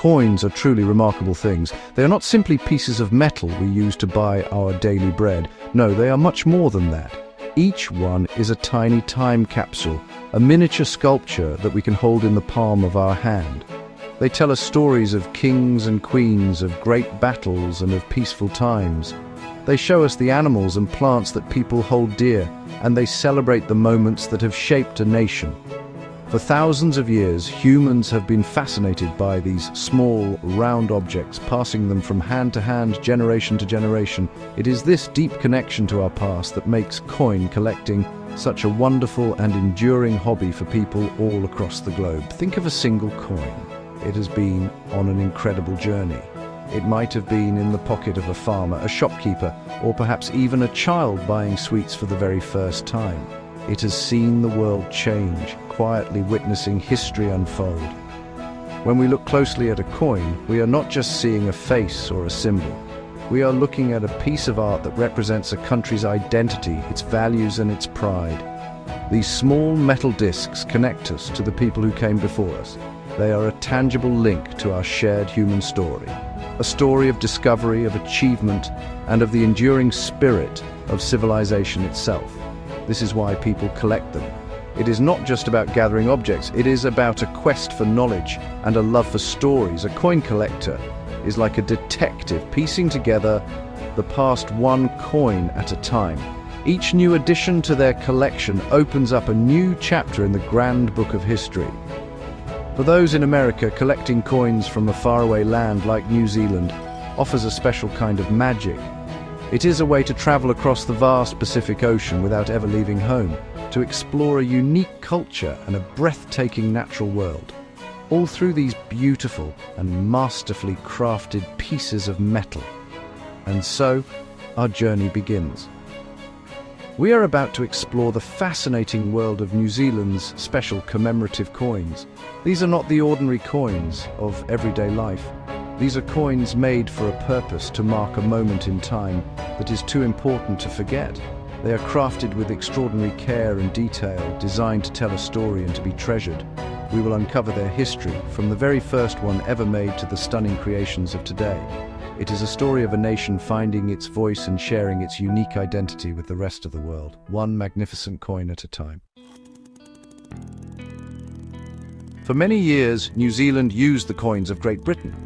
Coins are truly remarkable things. They are not simply pieces of metal we use to buy our daily bread. No, they are much more than that. Each one is a tiny time capsule, a miniature sculpture that we can hold in the palm of our hand. They tell us stories of kings and queens, of great battles and of peaceful times. They show us the animals and plants that people hold dear, and they celebrate the moments that have shaped a nation. For thousands of years, humans have been fascinated by these small, round objects, passing them from hand to hand, generation to generation. It is this deep connection to our past that makes coin collecting such a wonderful and enduring hobby for people all across the globe. Think of a single coin. It has been on an incredible journey. It might have been in the pocket of a farmer, a shopkeeper, or perhaps even a child buying sweets for the very first time. It has seen the world change, quietly witnessing history unfold. When we look closely at a coin, we are not just seeing a face or a symbol. We are looking at a piece of art that represents a country's identity, its values and its pride. These small metal discs connect us to the people who came before us. They are a tangible link to our shared human story. A story of discovery, of achievement, and of the enduring spirit of civilization itself. This is why people collect them. It is not just about gathering objects, it is about a quest for knowledge and a love for stories. A coin collector is like a detective piecing together the past one coin at a time. Each new addition to their collection opens up a new chapter in the grand book of history. For those in America, collecting coins from a faraway land like New Zealand offers a special kind of magic. It is a way to travel across the vast Pacific Ocean without ever leaving home, to explore a unique culture and a breathtaking natural world, all through these beautiful and masterfully crafted pieces of metal. And so, our journey begins. We are about to explore the fascinating world of New Zealand's special commemorative coins. These are not the ordinary coins of everyday life. These are coins made for a purpose, to mark a moment in time that is too important to forget. They are crafted with extraordinary care and detail, designed to tell a story and to be treasured. We will uncover their history, from the very first one ever made to the stunning creations of today. It is a story of a nation finding its voice and sharing its unique identity with the rest of the world, one magnificent coin at a time. For many years, New Zealand used the coins of Great Britain.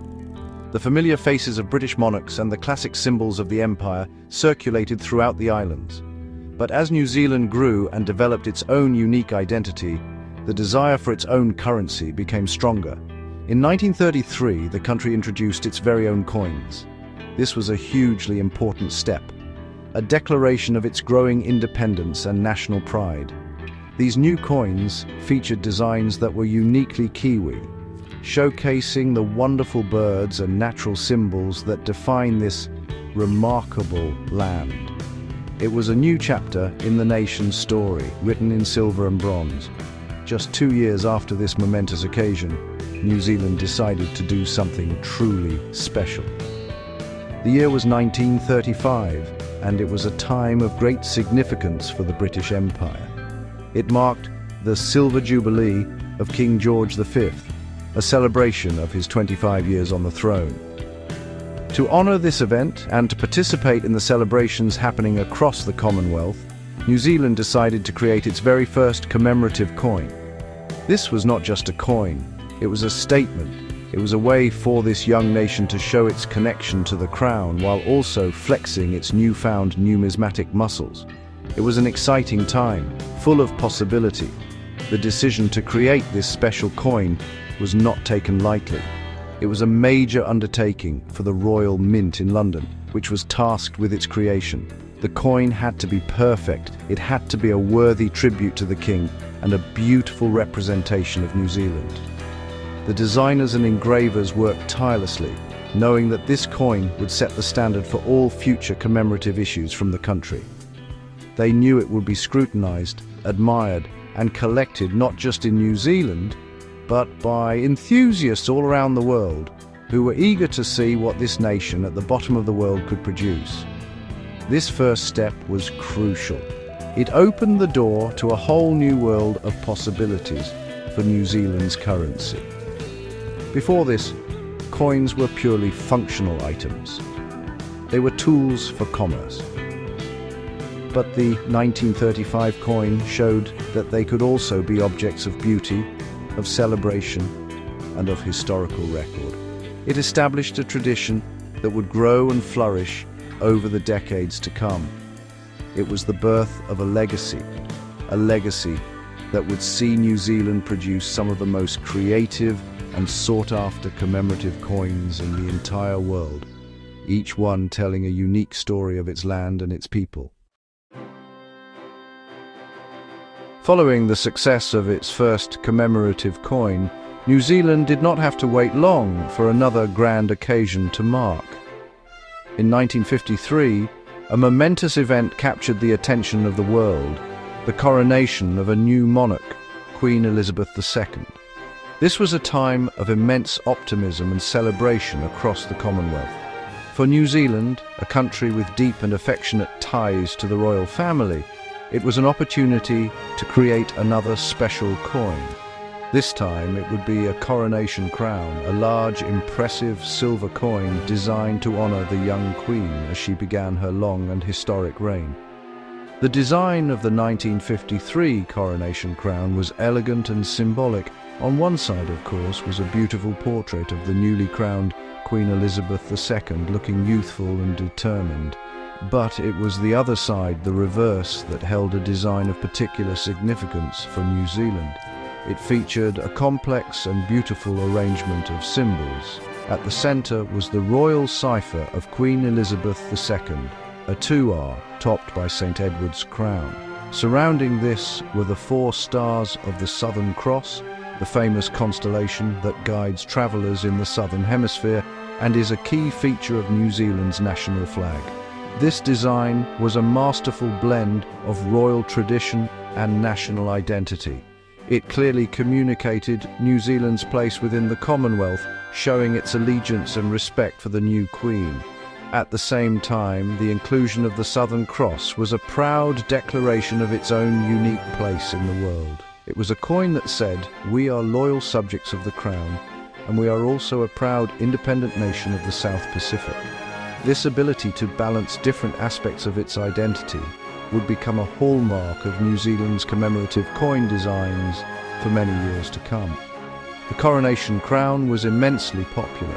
The familiar faces of British monarchs and the classic symbols of the empire circulated throughout the islands. But as New Zealand grew and developed its own unique identity, the desire for its own currency became stronger. In 1933, the country introduced its very own coins. This was a hugely important step, a declaration of its growing independence and national pride. These new coins featured designs that were uniquely Kiwi, showcasing the wonderful birds and natural symbols that define this remarkable land. It was a new chapter in the nation's story, written in silver and bronze. Just 2 years after this momentous occasion, New Zealand decided to do something truly special. The year was 1935, and it was a time of great significance for the British Empire. It marked the Silver Jubilee of King George V, a celebration of his 25 years on the throne. To honor this event and to participate in the celebrations happening across the Commonwealth, New Zealand decided to create its very first commemorative coin. This was not just a coin, it was a statement. It was a way for this young nation to show its connection to the crown while also flexing its newfound numismatic muscles. It was an exciting time, full of possibility. The decision to create this special coin was not taken lightly. It was a major undertaking for the Royal Mint in London, which was tasked with its creation. The coin had to be perfect, it had to be a worthy tribute to the king and a beautiful representation of New Zealand. The designers and engravers worked tirelessly, knowing that this coin would set the standard for all future commemorative issues from the country. They knew it would be scrutinized, admired, and collected not just in New Zealand, but by enthusiasts all around the world who were eager to see what this nation at the bottom of the world could produce. This first step was crucial. It opened the door to a whole new world of possibilities for New Zealand's currency. Before this, coins were purely functional items. They were tools for commerce. But the 1935 coin showed that they could also be objects of beauty, of celebration, and of historical record. It established a tradition that would grow and flourish over the decades to come. It was the birth of a legacy that would see New Zealand produce some of the most creative and sought-after commemorative coins in the entire world, each one telling a unique story of its land and its people. Following the success of its first commemorative coin, New Zealand did not have to wait long for another grand occasion to mark. In 1953, a momentous event captured the attention of the world: the coronation of a new monarch, Queen Elizabeth II. This was a time of immense optimism and celebration across the Commonwealth. For New Zealand, a country with deep and affectionate ties to the royal family, it was an opportunity to create another special coin. This time it would be a coronation crown, a large, impressive silver coin designed to honor the young queen as she began her long and historic reign. The design of the 1953 coronation crown was elegant and symbolic. On one side, of course, was a beautiful portrait of the newly crowned Queen Elizabeth II, looking youthful and determined. But it was the other side, the reverse, that held a design of particular significance for New Zealand. It featured a complex and beautiful arrangement of symbols. At the center was the royal cipher of Queen Elizabeth II, a 2R topped by St. Edward's crown. Surrounding this were the 4 stars of the Southern Cross, the famous constellation that guides travelers in the Southern Hemisphere and is a key feature of New Zealand's national flag. This design was a masterful blend of royal tradition and national identity. It clearly communicated New Zealand's place within the Commonwealth, showing its allegiance and respect for the new Queen. At the same time, the inclusion of the Southern Cross was a proud declaration of its own unique place in the world. It was a coin that said, "We are loyal subjects of the Crown, and we are also a proud independent nation of the South Pacific." This ability to balance different aspects of its identity would become a hallmark of New Zealand's commemorative coin designs for many years to come. The coronation crown was immensely popular.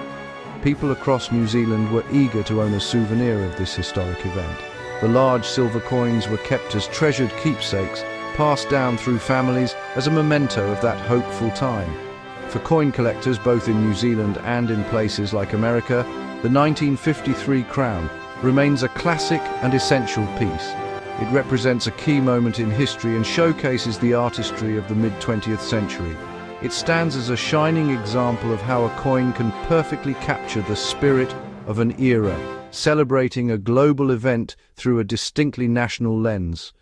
People across New Zealand were eager to own a souvenir of this historic event. The large silver coins were kept as treasured keepsakes, passed down through families as a memento of that hopeful time. For coin collectors both in New Zealand and in places like America, the 1953 crown remains a classic and essential piece. It represents a key moment in history and showcases the artistry of the mid-20th century. It stands as a shining example of how a coin can perfectly capture the spirit of an era, celebrating a global event through a distinctly national lens.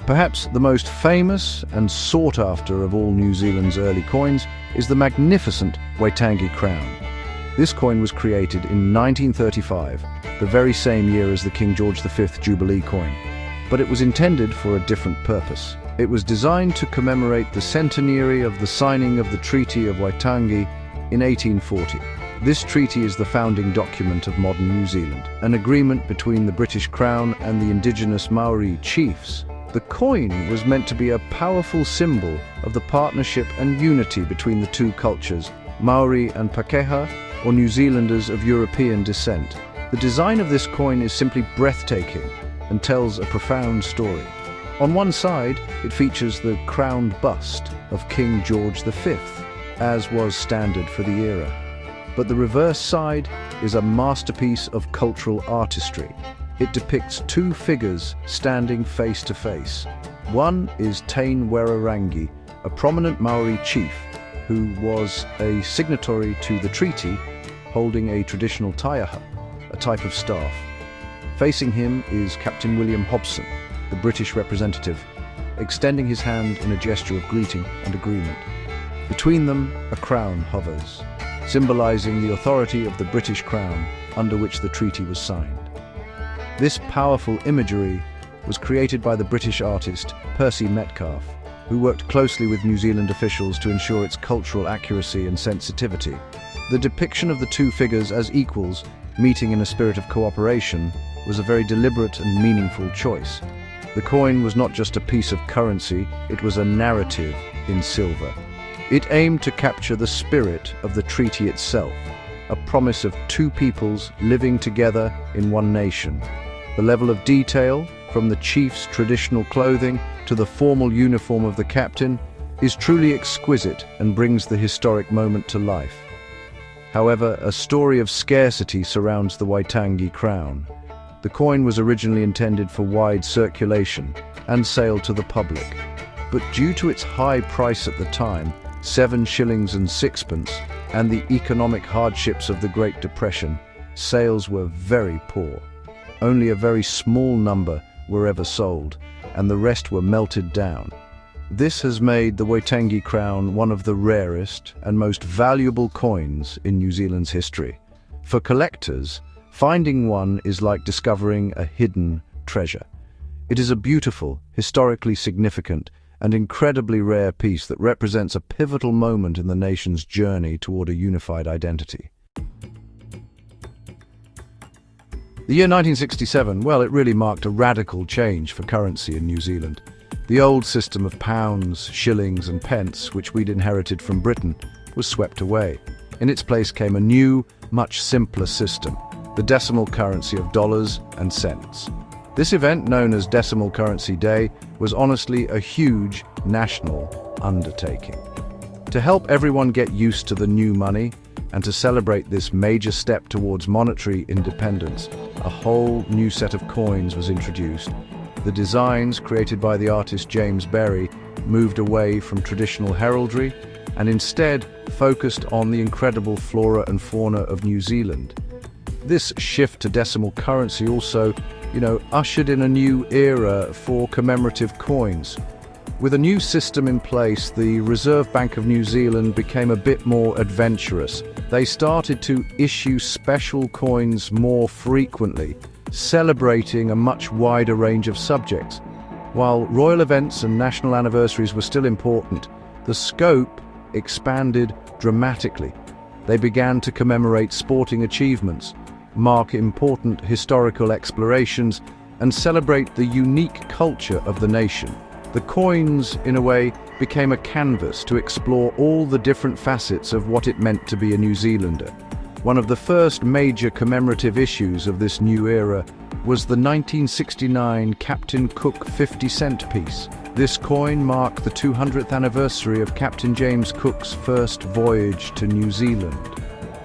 Perhaps the most famous and sought-after of all New Zealand's early coins is the magnificent Waitangi crown. This coin was created in 1935, the very same year as the King George V Jubilee coin, but it was intended for a different purpose. It was designed to commemorate the centenary of the signing of the Treaty of Waitangi in 1840. This treaty is the founding document of modern New Zealand, an agreement between the British Crown and the indigenous Maori chiefs. The coin was meant to be a powerful symbol of the partnership and unity between the two cultures, Maori and Pakeha, or New Zealanders of European descent. The design of this coin is simply breathtaking and tells a profound story. On one side, it features the crowned bust of King George V, as was standard for the era. But the reverse side is a masterpiece of cultural artistry. It depicts 2 figures standing face to face. One is Tain Werarangi, a prominent Maori chief who was a signatory to the treaty, holding a traditional taiaha, a type of staff. Facing him is Captain William Hobson, the British representative, extending his hand in a gesture of greeting and agreement. Between them, a crown hovers, symbolizing the authority of the British Crown under which the treaty was signed. This powerful imagery was created by the British artist Percy Metcalfe, who worked closely with New Zealand officials to ensure its cultural accuracy and sensitivity. The depiction of the two figures as equals, meeting in a spirit of cooperation, was a very deliberate and meaningful choice. The coin was not just a piece of currency, it was a narrative in silver. It aimed to capture the spirit of the treaty itself, a promise of two peoples living together in one nation. The level of detail, from the chief's traditional clothing to the formal uniform of the captain, is truly exquisite and brings the historic moment to life. However, a story of scarcity surrounds the Waitangi crown. The coin was originally intended for wide circulation and sale to the public, but due to its high price at the time, 7 shillings and sixpence, and the economic hardships of the Great Depression, sales were very poor. Only a very small number were ever sold, and the rest were melted down. This has made the Waitangi crown one of the rarest and most valuable coins in New Zealand's history. For collectors, finding one is like discovering a hidden treasure. It is a beautiful, historically significant, and incredibly rare piece that represents a pivotal moment in the nation's journey toward a unified identity. The year 1967, well, it really marked a radical change for currency in New Zealand. The old system of pounds, shillings and pence, which we'd inherited from Britain, was swept away. In its place came a new, much simpler system, the decimal currency of dollars and cents. This event, known as Decimal Currency Day, was honestly a huge national undertaking. To help everyone get used to the new money and to celebrate this major step towards monetary independence, a whole new set of coins was introduced. The designs, created by the artist James Berry, moved away from traditional heraldry and instead focused on the incredible flora and fauna of New Zealand. This shift to decimal currency also, ushered in a new era for commemorative coins. With a new system in place, the Reserve Bank of New Zealand became a bit more adventurous. They started to issue special coins more frequently, celebrating a much wider range of subjects. While royal events and national anniversaries were still important, the scope expanded dramatically. They began to commemorate sporting achievements, mark important historical explorations, and celebrate the unique culture of the nation. The coins, in a way, became a canvas to explore all the different facets of what it meant to be a New Zealander. One of the first major commemorative issues of this new era was the 1969 Captain Cook 50-cent piece. This coin marked the 200th anniversary of Captain James Cook's first voyage to New Zealand.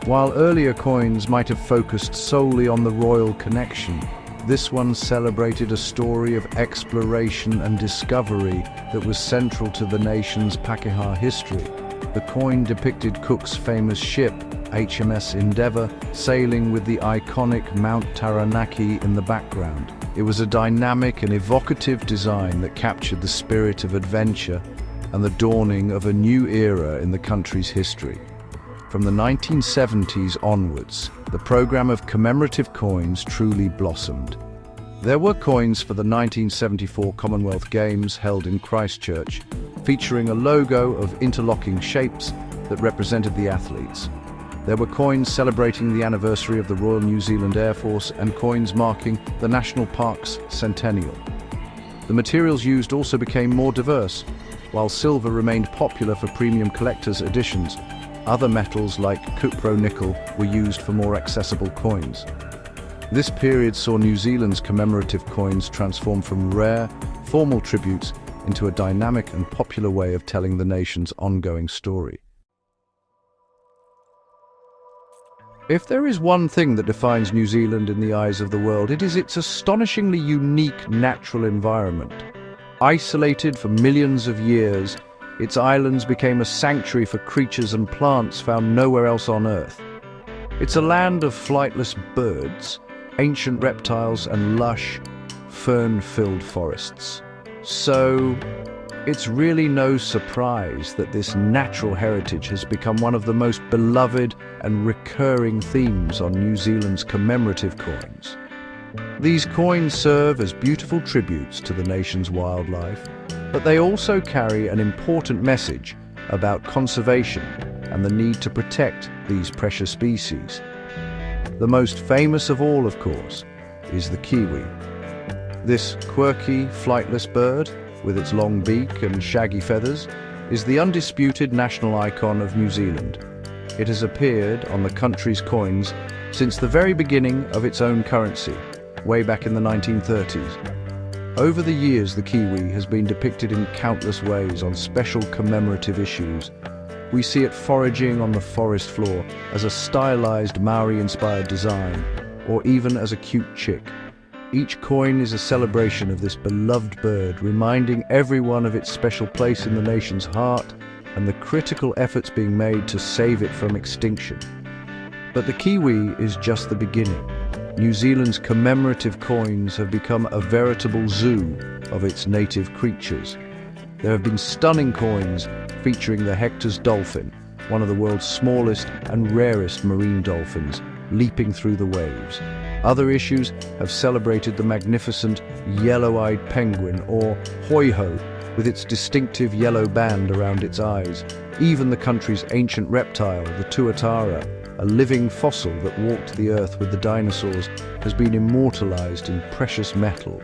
While earlier coins might have focused solely on the royal connection, this one celebrated a story of exploration and discovery that was central to the nation's Pakeha history. The coin depicted Cook's famous ship, HMS Endeavour, sailing with the iconic Mount Taranaki in the background. It was a dynamic and evocative design that captured the spirit of adventure and the dawning of a new era in the country's history. From the 1970s onwards, the program of commemorative coins truly blossomed. There were coins for the 1974 Commonwealth Games held in Christchurch, featuring a logo of interlocking shapes that represented the athletes. There were coins celebrating the anniversary of the Royal New Zealand Air Force and coins marking the National Park's centennial. The materials used also became more diverse. While silver remained popular for premium collector's editions, other metals like cupro-nickel were used for more accessible coins. This period saw New Zealand's commemorative coins transform from rare, formal tributes into a dynamic and popular way of telling the nation's ongoing story. If there is one thing that defines New Zealand in the eyes of the world, it is its astonishingly unique natural environment. Isolated for millions of years, its islands became a sanctuary for creatures and plants found nowhere else on Earth. It's a land of flightless birds, ancient reptiles, and lush, fern-filled forests. So, it's really no surprise that this natural heritage has become one of the most beloved and recurring themes on New Zealand's commemorative coins. These coins serve as beautiful tributes to the nation's wildlife, But they also carry an important message about conservation and the need to protect these precious species. The most famous of all, of course, is the kiwi. This quirky, flightless bird, with its long beak and shaggy feathers, is the undisputed national icon of New Zealand. It has appeared on the country's coins since the very beginning of its own currency, way back in the 1930s. Over the years, the kiwi has been depicted in countless ways on special commemorative issues. We see it foraging on the forest floor as a stylized Maori-inspired design, or even as a cute chick. Each coin is a celebration of this beloved bird, reminding everyone of its special place in the nation's heart and the critical efforts being made to save it from extinction. But the kiwi is just the beginning. New Zealand's commemorative coins have become a veritable zoo of its native creatures. There have been stunning coins featuring the Hector's dolphin, one of the world's smallest and rarest marine dolphins, leaping through the waves. Other issues have celebrated the magnificent yellow-eyed penguin, or hoi-ho, with its distinctive yellow band around its eyes. Even the country's ancient reptile, the tuatara, a living fossil that walked the earth with the dinosaurs, has been immortalized in precious metal.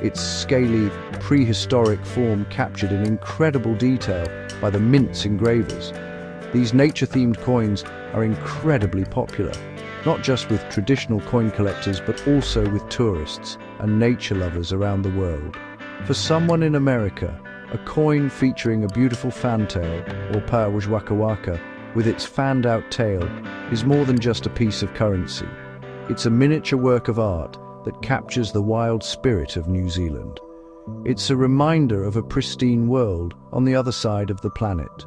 Its scaly, prehistoric form captured in incredible detail by the Mint's engravers. These nature-themed coins are incredibly popular, not just with traditional coin collectors but also with tourists and nature lovers around the world. For someone in America, a coin featuring a beautiful fantail, or pāwaj waka waka, with its fanned-out tail, is more than just a piece of currency. It's a miniature work of art that captures the wild spirit of New Zealand. It's a reminder of a pristine world on the other side of the planet.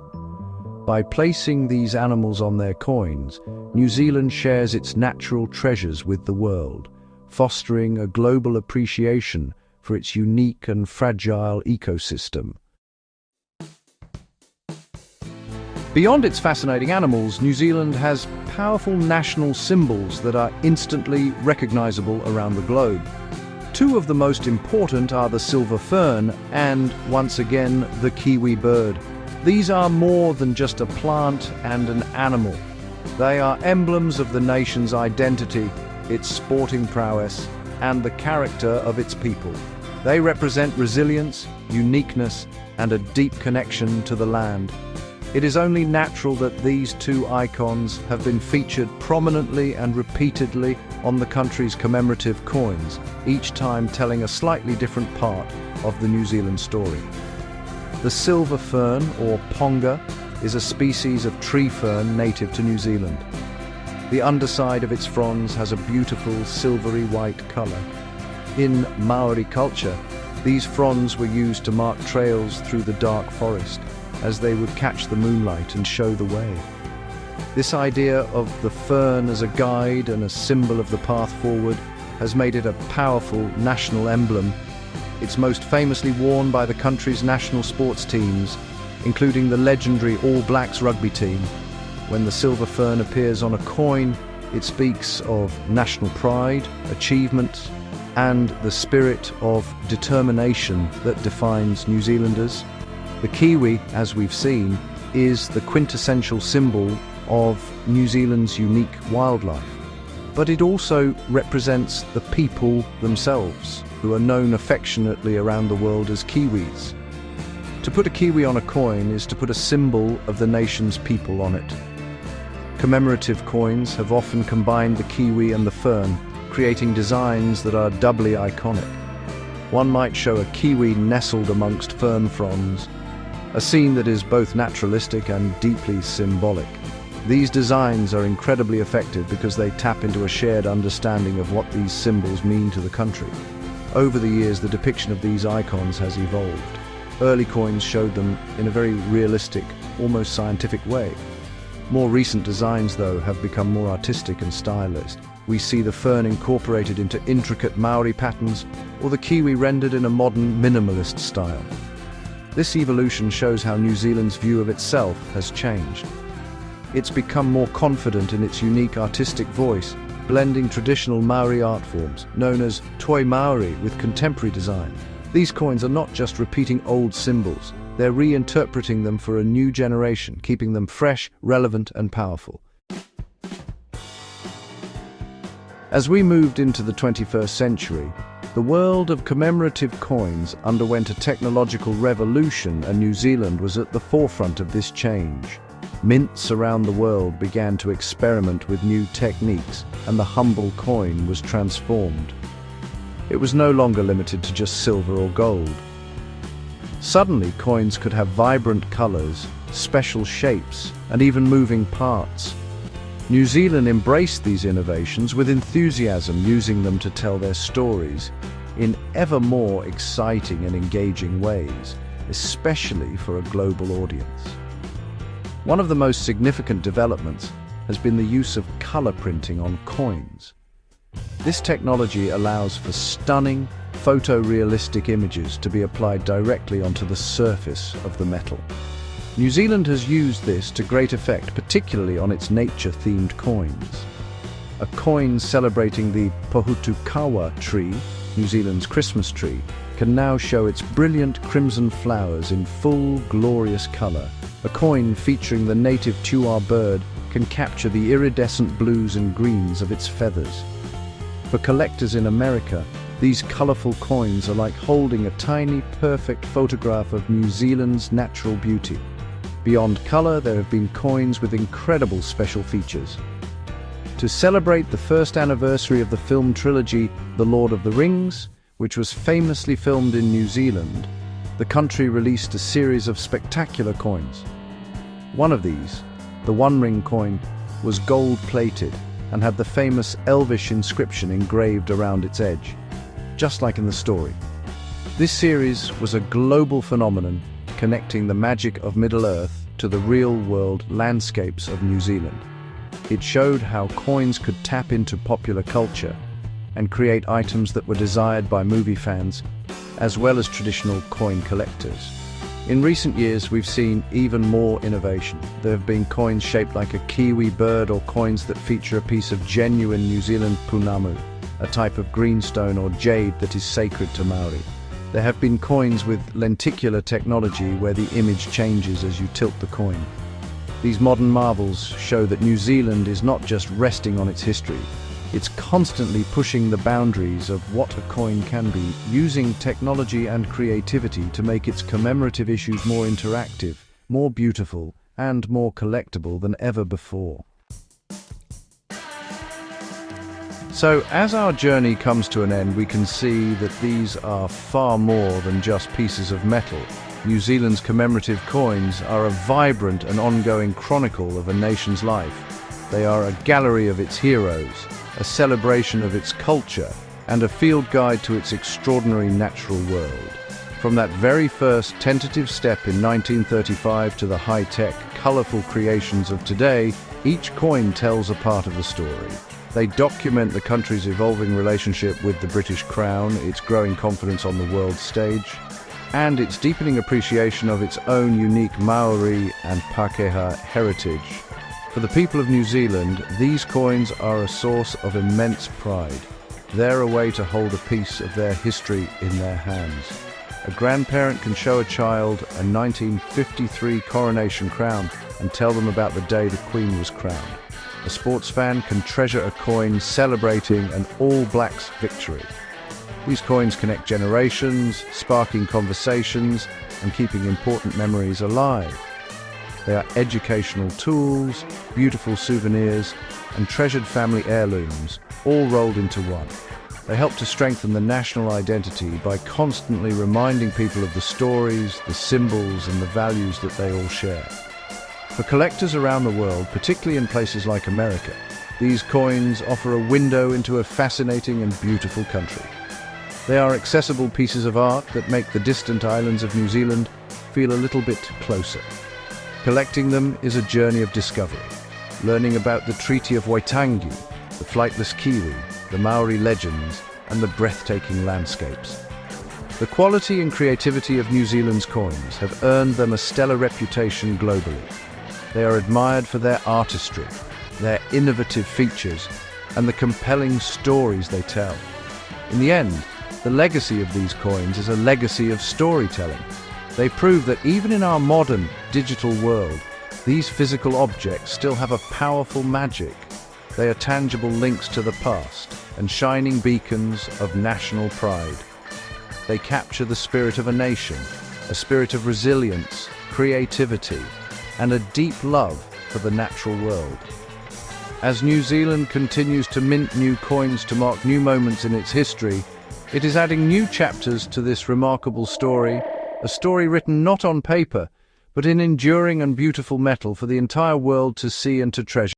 By placing these animals on their coins, New Zealand shares its natural treasures with the world, fostering a global appreciation for its unique and fragile ecosystem. Beyond its fascinating animals, New Zealand has powerful national symbols that are instantly recognizable around the globe. Two of the most important are the silver fern and, once again, the kiwi bird. These are more than just a plant and an animal. They are emblems of the nation's identity, its sporting prowess, and the character of its people. They represent resilience, uniqueness, and a deep connection to the land. It is only natural that these two icons have been featured prominently and repeatedly on the country's commemorative coins, each time telling a slightly different part of the New Zealand story. The silver fern, or ponga, is a species of tree fern native to New Zealand. The underside of its fronds has a beautiful silvery white color. In Maori culture, these fronds were used to mark trails through the dark forest, as they would catch the moonlight and show the way. This idea of the fern as a guide and a symbol of the path forward has made it a powerful national emblem. It's most famously worn by the country's national sports teams, including the legendary All Blacks rugby team. When the silver fern appears on a coin, it speaks of national pride, achievement, and the spirit of determination that defines New Zealanders. The kiwi, as we've seen, is the quintessential symbol of New Zealand's unique wildlife. But it also represents the people themselves, who are known affectionately around the world as Kiwis. To put a kiwi on a coin is to put a symbol of the nation's people on it. Commemorative coins have often combined the kiwi and the fern, creating designs that are doubly iconic. One might show a kiwi nestled amongst fern fronds, a scene that is both naturalistic and deeply symbolic. These designs are incredibly effective because they tap into a shared understanding of what these symbols mean to the country. Over the years, the depiction of these icons has evolved. Early coins showed them in a very realistic, almost scientific way. More recent designs, though, have become more artistic and stylized. We see the fern incorporated into intricate Maori patterns, or the kiwi rendered in a modern, minimalist style. This evolution shows how New Zealand's view of itself has changed. It's become more confident in its unique artistic voice, blending traditional Maori art forms, known as toi Maori, with contemporary design. These coins are not just repeating old symbols, they're reinterpreting them for a new generation, keeping them fresh, relevant, and powerful. As we moved into the 21st century, the world of commemorative coins underwent a technological revolution, and New Zealand was at the forefront of this change. Mints around the world began to experiment with new techniques, and the humble coin was transformed. It was no longer limited to just silver or gold. Suddenly, coins could have vibrant colors, special shapes, and even moving parts. New Zealand embraced these innovations with enthusiasm, using them to tell their stories in ever more exciting and engaging ways, especially for a global audience. One of the most significant developments has been the use of color printing on coins. This technology allows for stunning, photorealistic images to be applied directly onto the surface of the metal. New Zealand has used this to great effect, particularly on its nature-themed coins. A coin celebrating the Pohutukawa tree, New Zealand's Christmas tree, can now show its brilliant crimson flowers in full, glorious color. A coin featuring the native tuar bird can capture the iridescent blues and greens of its feathers. For collectors in America, these colorful coins are like holding a tiny, perfect photograph of New Zealand's natural beauty. Beyond color, there have been coins with incredible special features. To celebrate the first anniversary of the film trilogy The Lord of the Rings, which was famously filmed in New Zealand, the country released a series of spectacular coins. One of these, the One Ring coin, was gold-plated and had the famous Elvish inscription engraved around its edge, just like in the story. This series was a global phenomenon, connecting the magic of Middle-earth to the real-world landscapes of New Zealand. It showed how coins could tap into popular culture and create items that were desired by movie fans, as well as traditional coin collectors. In recent years, we've seen even more innovation. There have been coins shaped like a kiwi bird, or coins that feature a piece of genuine New Zealand punamu, a type of greenstone or jade that is sacred to Maori. There have been coins with lenticular technology where the image changes as you tilt the coin. These modern marvels show that New Zealand is not just resting on its history, it's constantly pushing the boundaries of what a coin can be, using technology and creativity to make its commemorative issues more interactive, more beautiful, and more collectible than ever before. So, as our journey comes to an end, we can see that these are far more than just pieces of metal. New Zealand's commemorative coins are a vibrant and ongoing chronicle of a nation's life. They are a gallery of its heroes, a celebration of its culture, and a field guide to its extraordinary natural world. From that very first tentative step in 1935 to the high-tech, colorful creations of today, each coin tells a part of the story. They document the country's evolving relationship with the British Crown, its growing confidence on the world stage, and its deepening appreciation of its own unique Maori and Pākehā heritage. For the people of New Zealand, these coins are a source of immense pride. They're a way to hold a piece of their history in their hands. A grandparent can show a child a 1953 coronation crown and tell them about the day the Queen was crowned. A sports fan can treasure a coin celebrating an All Blacks victory. These coins connect generations, sparking conversations and keeping important memories alive. They are educational tools, beautiful souvenirs, and treasured family heirlooms, all rolled into one. They help to strengthen the national identity by constantly reminding people of the stories, the symbols, and the values that they all share. For collectors around the world, particularly in places like America, these coins offer a window into a fascinating and beautiful country. They are accessible pieces of art that make the distant islands of New Zealand feel a little bit closer. Collecting them is a journey of discovery, learning about the Treaty of Waitangi, the flightless kiwi, the Maori legends, and the breathtaking landscapes. The quality and creativity of New Zealand's coins have earned them a stellar reputation globally. They are admired for their artistry, their innovative features, and the compelling stories they tell. In the end, The legacy of these coins is a legacy of storytelling. They prove that even in our modern, digital world, these physical objects still have a powerful magic. They are tangible links to the past and shining beacons of national pride. They capture the spirit of a nation, a spirit of resilience, creativity, and a deep love for the natural world. As New Zealand continues to mint new coins to mark new moments in its history, it is adding new chapters to this remarkable story, a story written not on paper, but in enduring and beautiful metal for the entire world to see and to treasure.